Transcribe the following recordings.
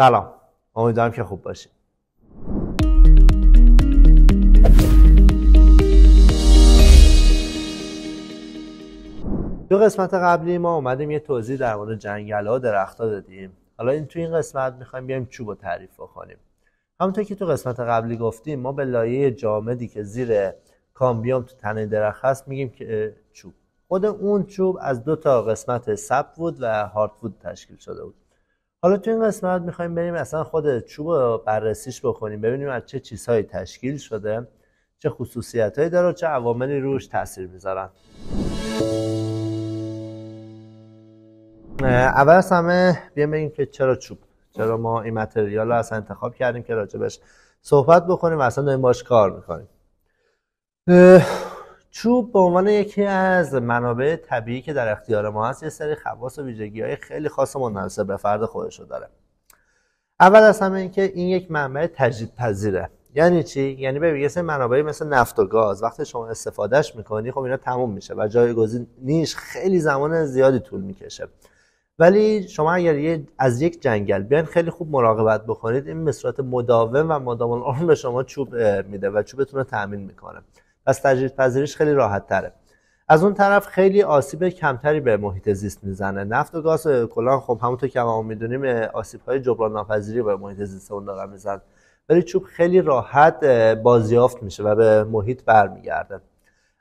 سلام، امیدوارم که خوب باشید. تو قسمت قبلی ما اومدیم یه توضیح در مورد جنگل‌ها و درخت‌ها دادیم. حالا تو این قسمت می‌خوایم بیایم چوب رو تعریف بکنیم. همونطور که تو قسمت قبلی گفتیم، ما به لایه جامدی که زیر کامبیوم تو تنه درخت هست میگیم که چوب. خود اون چوب از دو تا قسمت ساپ‌وود و هاردوود تشکیل شده بود. حالا تو این قسمت می‌خوایم بریم اصلا خود چوب رو بررسیش بکنیم، ببینیم از چه چیزهایی تشکیل شده، چه خصوصیتایی داره و چه عواملی روش تاثیر میذارن. اول از همه بیایم بگیم که چرا ما این متریال رو اصلا انتخاب کردیم که راجبش صحبت بکنیم و اصلا داریم باش کار میکنیم. چوب به عنوان یکی از منابع طبیعی که در اختیار ما هست، یه سری خواص و ویژگی‌های خیلی خاص و منحصر به فرد خودش رو داره. اول از همه این که این یک منبع تجدیدپذیره. یعنی چی؟ یعنی ببین یه سری منابعی مثل نفت و گاز وقتی شما استفادهش میکنی، خب اینا تموم میشه و جایگزینیش خیلی زمان زیادی طول میکشه. ولی شما اگر از یک جنگل بیاین خیلی خوب مراقبت بکنید، این به صورت مداوم و مدام العمر به شما چوب میده و چوبتون رو تامین میکنه. پس تجدیدپذیریش خیلی راحت تره. از اون طرف خیلی آسیب کمتری به محیط زیست میزنه. نفت و گاز کلا خب همونطور که ما میدونیم آسیب‌های جبران ناپذیری به محیط زیست اون دارن میزنن، ولی چوب خیلی راحت بازیافت میشه و به محیط برمیگرده.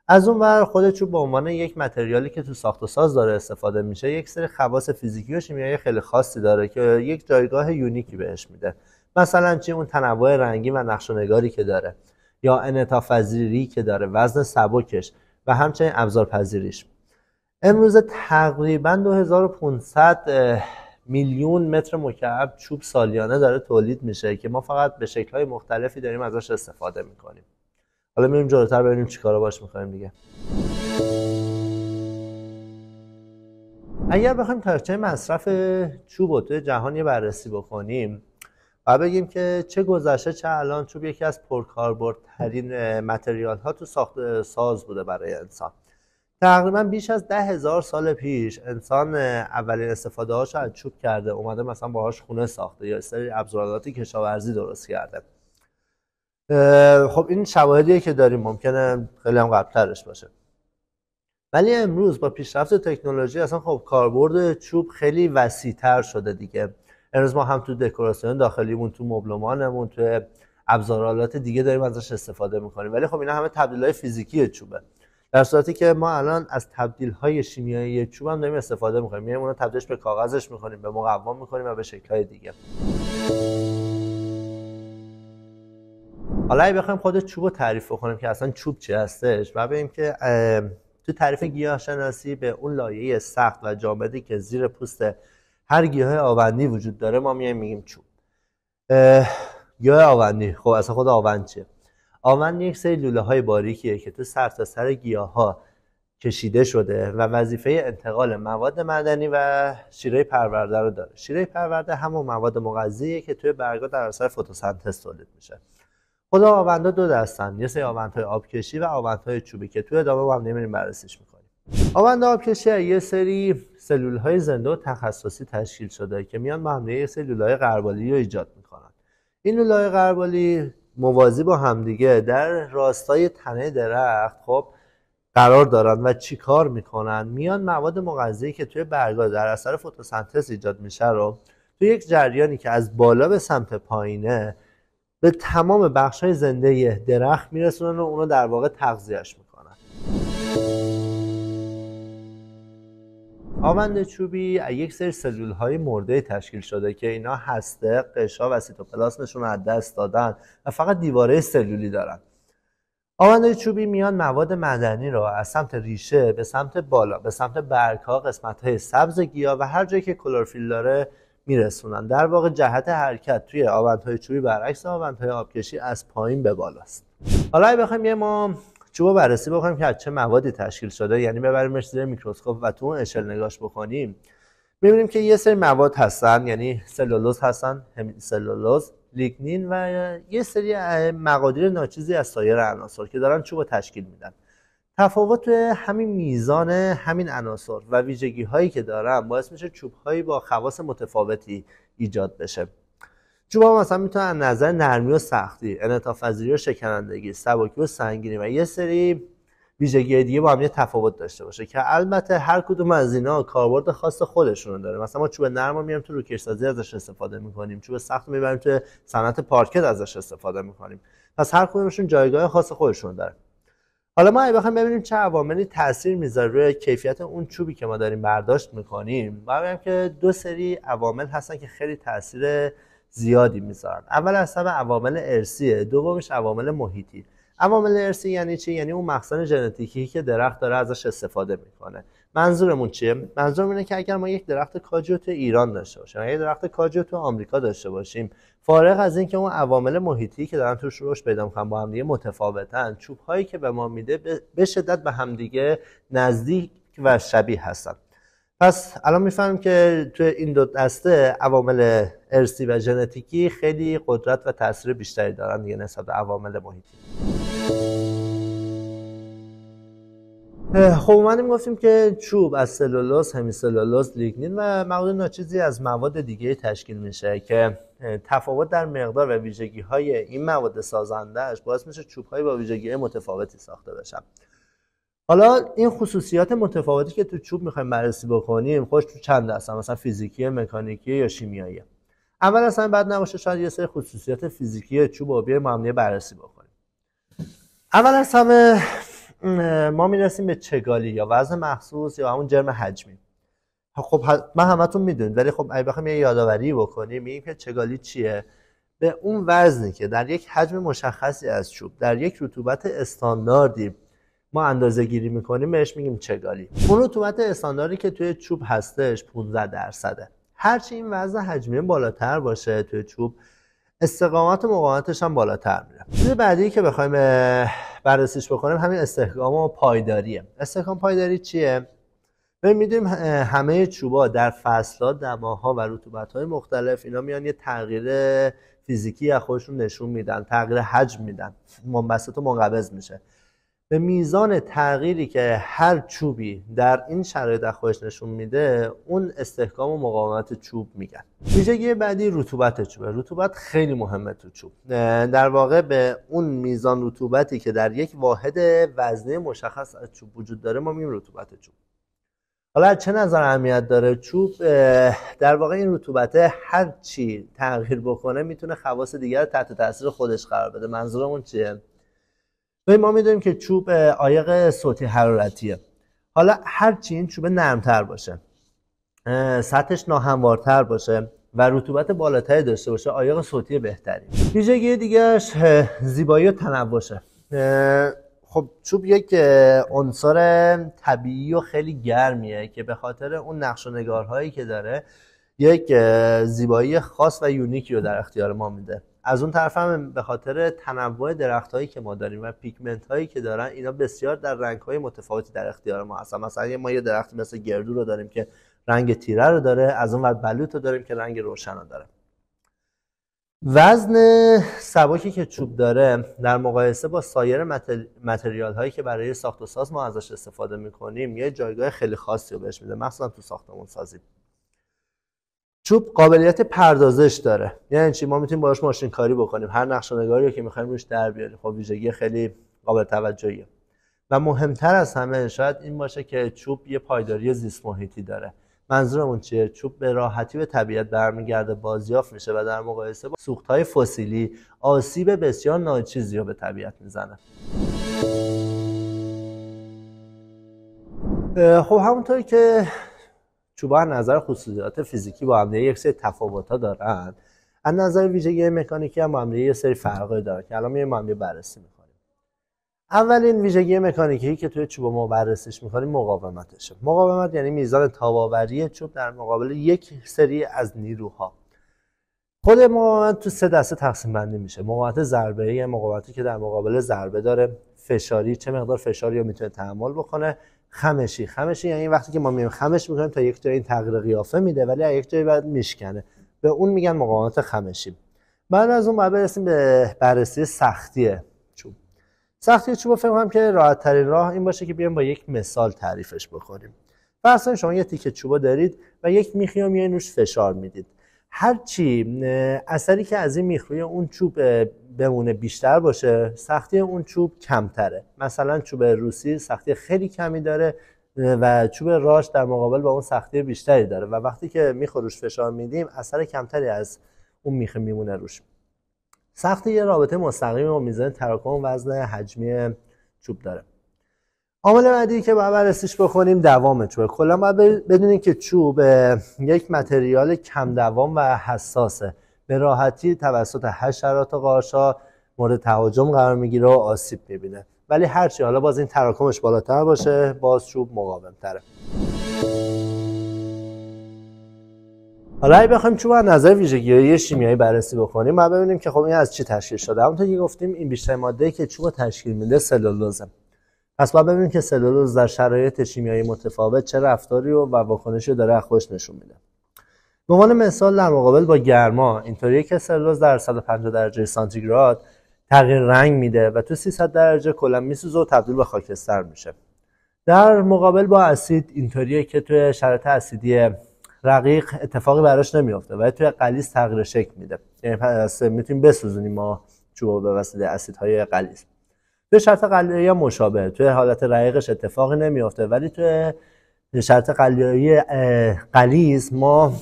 از اون ور خود چوب به عنوان یک متریالی که تو ساخت و ساز داره استفاده میشه، یک سری خواص فیزیکی و شیمیایی خیلی خاصی داره که یک جایگاه یونیکی بهش میده. مثلا چی؟ اون تنوع رنگی و نقش و نگاری که داره، یا انعطاف پذیری که داره، وزن سبکش و همچنین ابزارپذیریش. امروز تقریبا 2500 میلیون متر مکعب چوب سالیانه داره تولید میشه که ما فقط به شکل‌های مختلفی داریم ازش استفاده میکنیم. حالا میریم جلوتر ببینیم چیکارا باش می‌کنیم دیگه. اگر بخوایم تاریخچه مصرف چوب رو توی جهان یه بررسی بکنیم و بگیم که چه گذشته چه الان، چوب یکی از پرکاربردترین متریال‌ها تو ساخت ساز بوده برای انسان. تقریبا بیش از 10,000 سال پیش انسان اولین استفاده‌هاش از چوب کرده، اومده مثلا باهاش خونه ساخته یا سری ابزارات کشاورزی درست کرده. خب این شواهدیه که داریم، ممکنه خیلی هم قبل‌ترش باشه. ولی امروز با پیشرفت تکنولوژی اصلا خب کاربرد چوب خیلی وسیع‌تر شده دیگه. امروز ما هم تو دکوراسیون داخلیمون، تو مبلمانمون، تو ابزارالات دیگه داریم ازش استفاده می‌کنیم. ولی خب اینا همه تبدیل‌های فیزیکی چوبه. در صورتی که ما الان از تبدیل‌های شیمیایی چوب هم داریم استفاده می‌کنیم. یعنی اونو تبدیلش به کاغذش می‌کنیم، به مقوا می‌کنیم و به شکل‌های دیگه. حالا اگه بخوایم خود چوب رو تعریف کنیم که اصلا چوب چی هستش و ببینیم که تو تعریف گیاهشناسی به اون لایه سخت و جامدی که زیر پوست هر گیاه آوندی وجود داره ما میگیم چوب. گیاه آوندی، خب اصلا خود آوند چیه؟ آوند یک سری لوله‌های باریکیه که تو سر گیاه‌ها کشیده شده و وظیفه انتقال مواد معدنی و شیره پرورده رو داره. شیره پرورده همون مواد مغذیه که توی برگ‌ها در اثر فتوسنتز تولید میشه. خود آوندا دو دستن، یه سری آوندهای آبکشی و آوندهای چوبی که توی ادامه با هم نمیریم بررسیش میکنیم. آوند آبکشی یه سری سلولهای زنده و تخصصی تشکیل شده که میان با هم یه سری لوله‌های غربالی رو ایجاد میکنن. این لوله‌های غربالی موازی با همدیگه در راستای تنه درخت خب قرار دارن و چی کار میکنن؟ میان مواد مغذی که توی برگ‌ها در اثر فتوسنتز ایجاد میشه رو توی یک جریانی که از بالا به سمت پایینه به تمام بخش‌های زنده درخت میرسونن و اونو در واقع تغذیه‌اش میکنن. آوند چوبی یک سری سلول‌های مرده تشکیل شده که اینا هسته، قشا و سیتوپلاسمشون رو از دست دادن و فقط دیواره سلولی دارن. آوند چوبی میان مواد معدنی رو از سمت ریشه به سمت بالا، به سمت برگ‌ها، قسمت‌های سبز گیاه و هر جایی که کلروفیل داره میرسونن. در واقع جهت حرکت توی آوندهای چوبی برعکس آوندهای آبکشی از پایین به بالاست. حالا اگه بخوایم ما چوب بررسی بکنیم که از چه موادی تشکیل شده، یعنی ببریمش زیر میکروسکوپ و تو اون اشل نگاش بکنیم، می‌بینیم که یه سری مواد هستن، یعنی سلولوز هستن، سلولوز، لیگنین و یه سری مقادیر ناچیزی از سایر عناصر که دارن چوب تشکیل میدن. تفاوت همین میزان همین عناصر و ویژگی هایی که دارن باعث میشه چوب هایی با خواص متفاوتی ایجاد بشه. چوب ها مثلا میتونن از نظر نرمی و سختی، انعطاف پذیری و شکنندگی، سبکی و سنگینی و یه سری ویژگی دیگه با هم یه تفاوت داشته باشه که البته هر کدوم از اینا کاربرد خاص خودشون داره. مثلا ما چوب نرم رو میایم تو روکش‌سازی ازش استفاده میکنیم، چوب سخت رو میبریم تو صنعت پارکت ازش استفاده میکنیم. پس هر کدومشون جایگاه خاص خودشون داره. حالا ما اگه بخوایم ببینیم چه عواملی تاثیر میذاره روی کیفیت اون چوبی که ما داریم برداشت میکنیم، باید بگم که دو سری عوامل هستن که خیلی تاثیر زیادی میذارن. اول از همه عوامل ارثیه، دومش عوامل محیطی. عوامل ارثی یعنی چی؟ یعنی اون مخزن ژنتیکی که درخت داره ازش استفاده میکنه. منظورمون چیه؟ منظورم اینه که اگر ما یک درخت کاجو تو ایران داشته باشیم، یک درخت کاجو تو آمریکا داشته باشیم، فارغ از اینکه اون عوامل محیطی که دارن توش رشد پیدا میکنن با هم دیگه متفاوتن، چوب هایی که به ما میده به شدت به هم دیگه نزدیک و شبیه هستن. پس الان میفهمیم که توی این دو دسته عوامل ارثی و ژنتیکی خیلی قدرت و تاثیر بیشتری دارن دیگه نسبت به عوامل محیطی. خب اومدیم گفتیم که چوب از سلولوز، همی سلولوز، لیگنین و مواد ناچیزی از مواد دیگه تشکیل میشه که تفاوت در مقدار و ویژگی های این مواد سازندهش باعث میشه چوب های با ویژگی متفاوتی ساخته بشن. حالا این خصوصیات متفاوتی که تو چوب میخوایم بررسی بکنیم خوش تو چند دسته، مثلا فیزیکی، مکانیکی یا شیمیایی. اول اصلا بعد نباشه شاید یه سری خصوصیات فیزیکی چوب رو بیایم با هم بررسی بکنیم. اول از همه ما میرسیم به چگالی یا وزن مخصوص یا همون جرم حجمی. خب من همتون میدونید، ولی خب اگه بخوایم یه یادآوری بکنیم میگیم که چگالی چیه؟ به اون وزنی که در یک حجم مشخصی از چوب در یک رطوبت استانداردی ما اندازه گیری میکنیم بهش میگیم چگالی. اون رطوبت استانداردی که توی چوب هستش 15%. هرچی این وزن حجمی بالاتر باشه توی چوب، استقامت و مقاومتش هم بالاتر میره. چیز بعدی که بخوایم بررسیش بکنیم همین استحکام و پایداریه. استحکام پایداری چیه؟ میدونیم همه چوبا در فصل‌ها، دماها و رطوبت‌های مختلف اینا میان یه تغییر فیزیکی از خودشون نشون میدن، تغییر حجم میدن، منبسط و منقبض میشه. به میزان تغییری که هر چوبی در این شرایط از خودش نشون میده اون استحکام و مقاومت چوب میگن. ویژگی بعدی رطوبت چوبه. رطوبت خیلی مهمه تو چوب. در واقع به اون میزان رطوبتی که در یک واحد وزنه مشخص از چوب وجود داره ما میگیم رطوبت چوب. حالا از چه نظر اهمیت داره چوب؟ در واقع این رطوبت هر چی تغییر بکنه میتونه خواص دیگر تحت تاثیر خودش قرار بده. منظورمون چیه؟ ما میدونیم که چوب عایق صوتی حرارتیه. حالا هرچی این چوب نرمتر باشه، سطحش ناهموارتر باشه و رطوبت بالاتری داشته باشه، عایق صوتی بهتری. ویژگی دیگهش زیبایی و تنوعشه. خب چوب یک عنصر طبیعی و خیلی گرمیه که به خاطر اون نقش و نگارهایی که داره یک زیبایی خاص و یونیکی رو در اختیار ما میده. از اون طرف هم به خاطر تنوع درخت‌هایی که ما داریم و پیگمنت‌هایی که دارن، اینا بسیار در رنگ‌های متفاوتی در اختیار ما هستن. مثلا ما یه درختی مثل گردو رو داریم که رنگ تیره رو داره، از اون ور بلوط رو داریم که رنگ روشن رو داره. وزن سبکی که چوب داره در مقایسه با سایر متریال‌هایی که برای ساخت و ساز ما ازش استفاده می‌کنیم یه جایگاه خیلی خاصی رو بهش میده، مخصوصا تو ساختمان سازی. چوب قابلیت پردازش داره. یعنی چی؟ ما میتونیم باهاش ماشین کاری بکنیم، هر نقش و نگاری رو که می‌خوایم روش در بیاریم. خب ویژگی خیلی قابل توجهیه. و مهمتر از همه شاید این باشه که چوب یه پایداری زیست محیطی داره. منظورمون چیه؟ چوب به راحتی به طبیعت برمیگرده، بازیافت میشه و در مقایسه با سوخت‌های فسیلی آسیب بسیار ناچیزی رو به طبیعت میزنه. خب همونطوری که چوب‌ها از نظر خصوصیات فیزیکی با هم یک سری تفاوت‌ها دارن، از نظر ویژگی مکانیکی هم با هم یک سری فرق‌ها دارن که الان میایم با هم بررسی می‌کنیم. اولین ویژگی مکانیکی که توی چوب ما بررسیش می‌کنیم مقاومتشه. مقاومت یعنی میزان تاب‌آوری چوب در مقابل یک سری از نیروها. خود مقاومت تو 3 دسته تقسیم بندی میشه. مقاومت ضربه‌ای، مقاومتی که در مقابل ضربه داره، فشاری، چه مقدار فشاری رو میتونه تحمل بکنه، خمشی یعنی وقتی که ما میایم خمش می‌کنیم تا یک جایی این تغییر قیافه میده ولی از یک جایی بعد میشکنه، به اون میگن مقاومت خمشی. بعد از اون بعد برسیم به بررسی سختی چوب. سختی چوب فکر کنم که راحت ترین راه این باشه که بیایم با یک مثال تعریفش بکنیم. فرض کنید شما یه تیکه چوب دارید و یک میخی رو میایین روش فشار میدید. هرچی اثری که از این میخ روی اون چوب بمونه بیشتر باشه، سختی اون چوب کمتره. مثلا چوب روسی سختی خیلی کمی داره و چوب راش در مقابل با اون سختی بیشتری داره و وقتی که میخ روش فشار میدیم اثر کمتری از اون میخ میمونه روش. سختی یه رابطه مستقیم با میزان تراکم وزن حجمی چوب داره. عامل بعدی که باید بررسیش بکنیم دوام چوبه. کلا باید بدونید که چوب یک متریال کم دوام و حساسه، به راحتی توسط حشرات و قارچ‌ها مورد تهاجم قرار میگیره و آسیب میبینه. ولی هرچی حالا باز این تراکمش بالاتر باشه باز چوب مقاوم تره. حالا اگه بخوایم چوب از نظر ویژگی‌های شیمیایی بررسی بکنیم باید ببینیم که خب این از چی تشکیل شده. همونطور که گفتیم این بیشتر ماده‌ای که چوب تشکیل میده سلولوزه. پس باید ببینیم که سلولوز در شرایط شیمیایی متفاوت چه رفتاری و واکنشی داره از خودش نشون میده. به عنوان مثال در مقابل با گرما اینطوریه که سلولوز در 150 درجه سانتیگراد تغییر رنگ میده و تو 300 درجه کلا میسوزه و تبدیل به خاکستر میشه. در مقابل با اسید اینطوریه که توی شرایط اسیدی رقیق اتفاقی براش نمیافته و توی غلیظ تغییر شکل میده. یعنی پس میتونیم بسوزونیم ما چوب به واسطه اسیدهای غلیظ. توی شرط قلیایی مشابه، توی حالت رقیقش اتفاقی نمیافته ولی توی شرط قلیایی غلیظ ما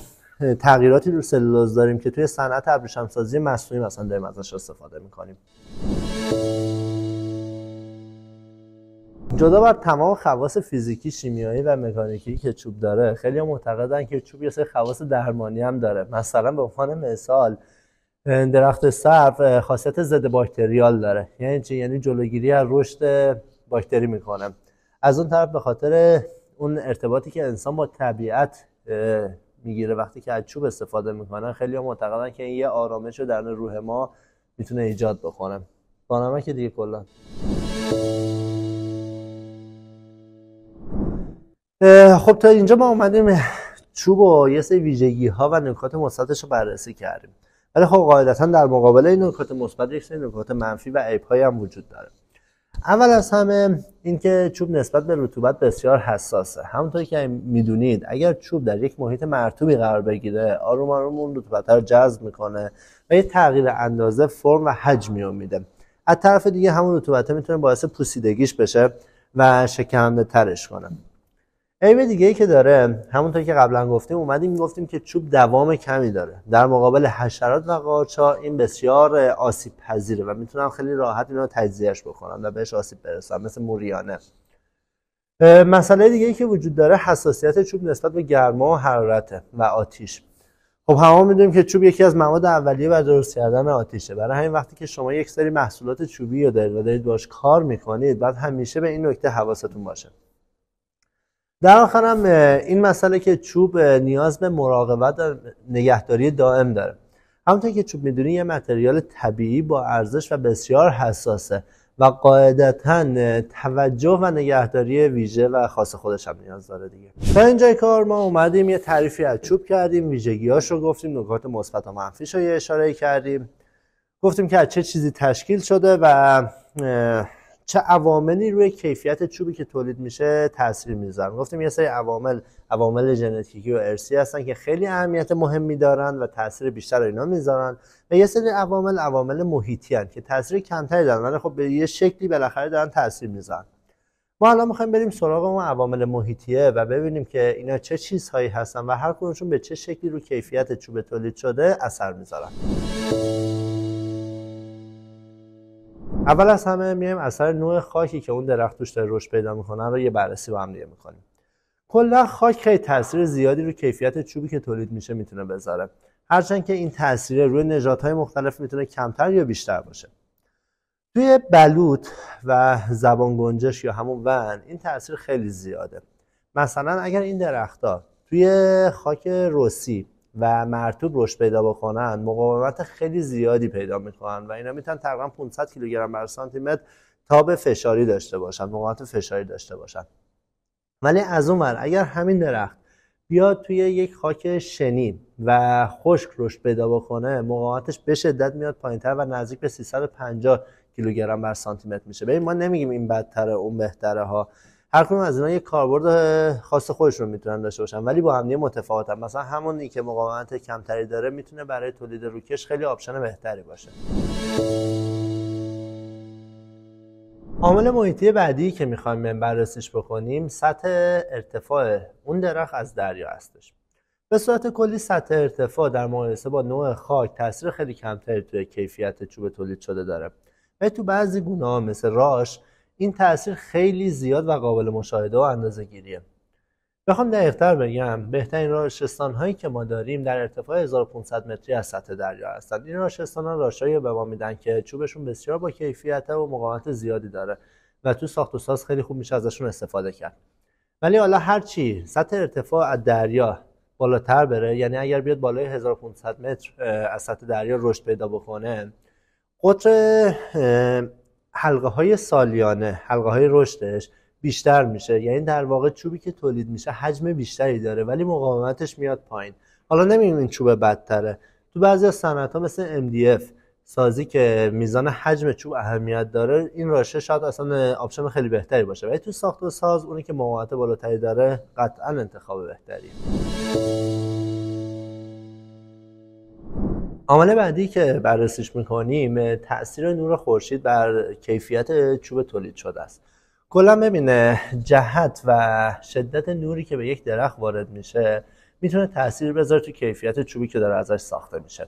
تغییراتی رو سلولوز داریم که توی صنعت ابریشم‌سازی مصنوعی مثلا داریم ازش استفاده میکنیم. جدا بر تمام خواص فیزیکی، شیمیایی و مکانیکی که چوب داره، خیلی معتقدن که چوب یه سری خواص درمانی هم داره. مثلا به عنوان مثال درخت سرو خاصیت ضد باکتریال داره. یعنی چی؟ یعنی جلوگیری از رشد باکتری میکنه. از اون طرف به خاطر اون ارتباطی که انسان با طبیعت میگیره وقتی که از چوب استفاده میکنن، خیلی ها معتقدن که این یه آرامش رو در روح ما میتونه ایجاد بکنه. بانمه که دیگه کلا خب تا اینجا ما اومدیم چوب و یه سری ویژگی ها و نکات مثبتش رو بررسی کردیم. ولی خب قاعدتا در مقابل این نکات مثبت یک سری نکات منفی و عیب‌هایی هم وجود داره. اول از همه اینکه چوب نسبت به رطوبت بسیار حساسه. همونطور که میدونید اگر چوب در یک محیط مرطوبی قرار بگیره آروم آروم اون رطوبت رو جذب میکنه و یه تغییر اندازه، فرم و حجمی رو میده. از طرف دیگه همون رطوبت میتونه باعث پوسیدگیش بشه و شکننده ترش کنه. عیب دیگه ای که داره، همونطور که قبلا گفتیم که چوب دوام کمی داره. در مقابل حشرات و قارچ‌ها این بسیار آسیب پذیره و میتونن خیلی راحت اینو تجزیهش بکنن و بهش آسیب برسن، مثل موریانه. مسئله دیگه ای که وجود داره حساسیت چوب نسبت به گرما و حرارت و آتش. خب همه میدونیم که چوب یکی از مواد اولیه برای درست کردن آتشه. برای همین وقتی که شما یک سری محصولات چوبی رو دارید باش کار میکنید، باید همیشه به این نکته حواستون باشه. در آخر هم این مسئله که چوب نیاز به مراقبت و نگهداری دائم داره. همونطور که چوب میدونی یه متریال طبیعی با ارزش و بسیار حساسه و قاعدتاً توجه و نگهداری ویژه و خاص خودش هم نیاز داره دیگه. تا اینجای کار ما اومدیم یه تعریفی از چوب کردیم، ویژگی‌هاش رو گفتیم، نکات مثبت و منفیش رو اشاره کردیم. گفتیم که از چه چیزی تشکیل شده و چه عواملی روی کیفیت چوبی که تولید میشه تاثیر میذارن. گفتیم یه سری عوامل ژنتیکی و ارثی هستن که خیلی اهمیت مهمی دارن و تاثیر بیشتر اینا میذارن و یه سری عوامل محیطی هستن که تاثیر کمتری دارن ولی خب به یه شکلی بالاخره دارن تاثیر میذارن. ما الان میخوایم بریم سراغ اون عوامل محیطیه و ببینیم که اینا چه چیزهایی هستن و هر کدومشون به چه شکلی رو کیفیت چوب تولید شده اثر میذارن. اول از همه میایم اثر نوع خاکی که اون درخت توش داره رشد پیدا میکنه رو یه بررسی با هم دیگه میکنیم. کلا خاک خیلی تاثیر زیادی رو کیفیت چوبی که تولید میشه میتونه بذاره. هرچند که این تاثیر روی نژادهای مختلف میتونه کمتر یا بیشتر باشه. توی بلوط و زبان گنجش یا همون ون این تاثیر خیلی زیاده. مثلا اگر این درخت‌ها توی خاک رسی و مرطوب رشد پیدا بکنن مقاومت خیلی زیادی پیدا میکنن و اینا میتونن تقریبا 500 کیلوگرم بر سانتی متر تاب فشاری داشته باشن، مقاومت فشاری داشته باشن. ولی از اون ور اگر همین درخت بیاد توی یک خاک شنی و خشک رشد پیدا بکنه مقاومتش به شدت میاد پایینتر و نزدیک به 350 کیلوگرم بر سانتی متر میشه. ببین ما نمیگیم این بدتره اون بهتره ها، هر کدوم از اینا یک کاربرد خاص خودشون میتونن داشته باشن ولی با هم دیگه متفاوتن. مثلا همونی که مقاومت کمتری داره میتونه برای تولید روکش خیلی آپشن بهتری باشه. عامل محیطی بعدی که میخوایم بررسیش بکنیم سطح ارتفاع اون درخت از دریا هستش. به صورت کلی سطح ارتفاع در مقایسه با نوع خاک تاثیر خیلی کمتری توی کیفیت چوب تولید شده داره. ولی تو بعضی گونه‌ها مثل راش این تاثیر خیلی زیاد و قابل مشاهده و اندازه‌گیریه. بخوام دقیق‌تر بگم بهترین راشستان‌هایی که ما داریم در ارتفاع 1500 متری از سطح دریا هستند. این راشستان‌ها راشایی به ما میدن که چوبشون بسیار با کیفیته و مقاومت زیادی داره و تو ساخت و ساز خیلی خوب میشه ازشون استفاده کرد. ولی حالا هر چی سطح ارتفاع از دریا بالاتر بره، یعنی اگر بیاد بالای 1500 متر از سطح دریا رشد پیدا بکنه، قطر حلقه های سالیانه، حلقه های رشدش بیشتر میشه. یعنی در واقع چوبی که تولید میشه حجم بیشتری داره ولی مقاومتش میاد پایین. حالا نمیگیم این چوب بدتره. تو بعضی از صنعت‌ها مثل MDF سازی که میزان حجم چوب اهمیت داره، این راشه شاید اصلا آپشن خیلی بهتری باشه. ولی تو ساخت و ساز اونی که مقاومت بالاتری داره قطعا انتخاب بهتریه. عامل بعدی که بررسیش میکنیم تأثیر نور خورشید بر کیفیت چوب تولید شده است. کلا ببینه جهت و شدت نوری که به یک درخت وارد میشه میتونه تأثیر بذاره تو کیفیت چوبی که داره ازش ساخته میشه.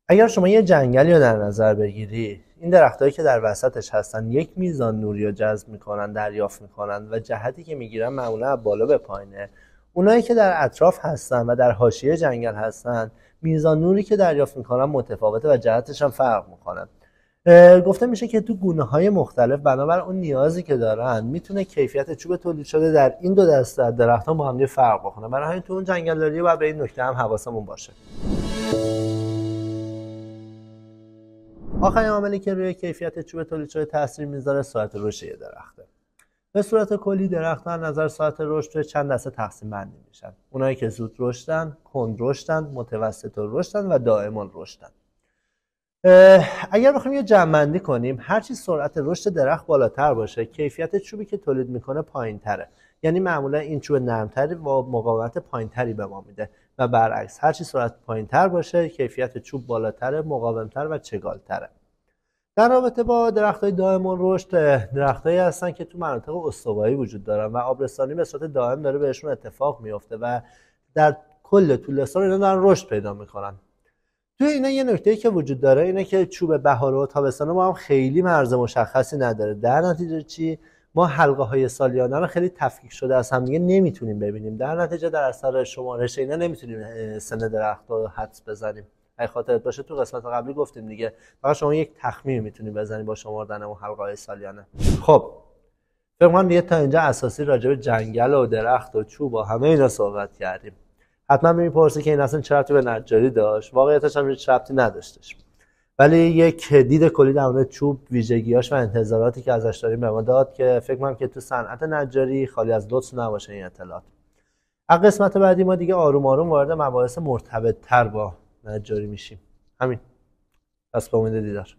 اگر شما یه جنگلی رو در نظر بگیری، این درختایی که در وسطش هستن یک میزان نوری رو جذب میکنن، دریافت میکنن و جهتی که میگیرن معمولا بالا به پایینه. اونایی که در اطراف هستن و در حاشیه جنگل هستن میزان نوری که دریافت میکنن متفاوته و جهتش هم فرق میکنه. گفته میشه که تو گونه‌های مختلف بنابر اون نیازی که دارن میتونه کیفیت چوب تولید شده در این دو دسته از درخت‌ها با هم دیگه فرق بکنه. برای همین تو اون جنگلداری باید به این نکته هم حواسمون باشه. آخرین عاملی که روی کیفیت چوب تولید شده تاثیر میذاره سرعت رشد یه درخته. به صورت کلی درخت‌ها از نظر سرعت رشد توی چند دسته تقسیم بندی میشن. اونایی که زود رشدن، کند رشدن، متوسط رشدن و دائما رشدن. اگر بخوایم یه جمع‌بندی کنیم، هرچی سرعت رشد درخت بالاتر باشه، کیفیت چوبی که تولید میکنه پایین‌تره. یعنی معمولا این چوب نرمتری و مقاومت پایین‌تری به ما میده و برعکس هرچی سرعت پایین‌تر باشه، کیفیت چوب بالاتره، مقاوم‌تر و چگال‌تره. در رابطه با درخت‌های دائم رشد، درختایی هستن که تو مناطق استوایی وجود دارن و آبرسانی به صورت دائم داره بهشون اتفاق میفته و در کل طول سال اینا دارن رشد پیدا میکنن. توی اینا یه نکته‌ای که وجود داره اینه که چوب بهار و تابستان ما هم خیلی مرز مشخصی نداره. در نتیجه چی؟ ما حلقه‌های سالیانه رو خیلی تفکیک شده از هم دیگه نمیتونیم ببینیم. در نتیجه در اثر شمارش اینا نمیتونیم سن درخت رو حدس بزنیم. اگه خاطرت باشه تو قسمت قبلی گفتیم دیگه فقط شما یک تخمین میتونی بزنی با شمردن اون حلقه‌های سالیانه. خب فکر کنم دیگه تا اینجا اساسی راجع به جنگل و درخت و چوب و همه اینا صحبت کردیم. حتما میپرسی که این اصلا چه ربطی به نجاری داشت؟ واقعیتش هم هیچ ربطی نداشتش. ولی یک دید کلی در مورد چوب، ویژگیاش و انتظاراتی که ازش داریم به ما داد که فکر کنم که تو صنعت نجاری خالی از لطف نباشه این اطلاعات. از قسمت بعدی ما دیگه آروم آروم وارد مباحث مرتبط تر با نجاری میشیم. همین. پس به امید دیدار.